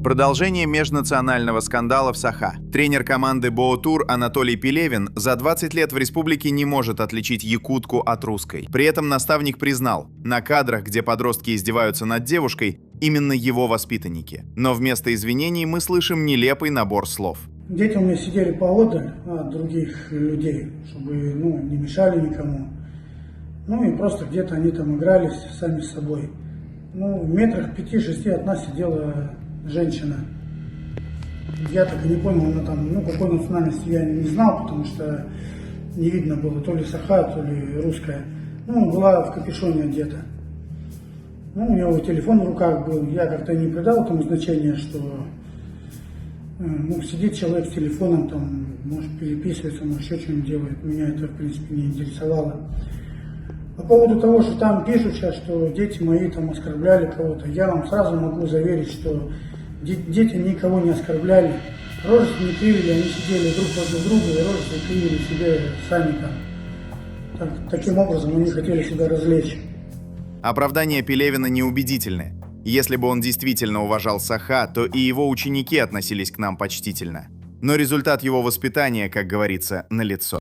Продолжение межнационального скандала в Саха. Тренер команды «Боотур» Анатолий Пелевин за 20 лет в республике не может отличить якутку от русской. При этом наставник признал, на кадрах, где подростки издеваются над девушкой, именно его воспитанники. Но вместо извинений мы слышим нелепый набор слов. Дети у меня сидели поодаль от других людей, чтобы не мешали никому. И просто где-то они там игрались сами с собой. В метрах 5-6 от нас сидела женщина. Я так и не понял, она там, какой национальности я не знал, потому что не видно было, то ли саха, то ли русская. Была в капюшоне одета. У него телефон в руках был, я как-то не придал этому значения, что сидит человек с телефоном, там, может переписывается, может еще что-нибудь делает. Меня это, в принципе, не интересовало. По поводу того, что там пишут сейчас, что дети мои там оскорбляли кого-то, я вам сразу могу заверить, что дети никого не оскорбляли. Рожицы не кривили, они сидели друг возле друга, и рожицы кривили себе сами там. Таким образом они хотели себя развлечь. Оправдания Пелевина неубедительны. Если бы он действительно уважал Саха, то и его ученики относились к нам почтительно. Но результат его воспитания, как говорится, налицо.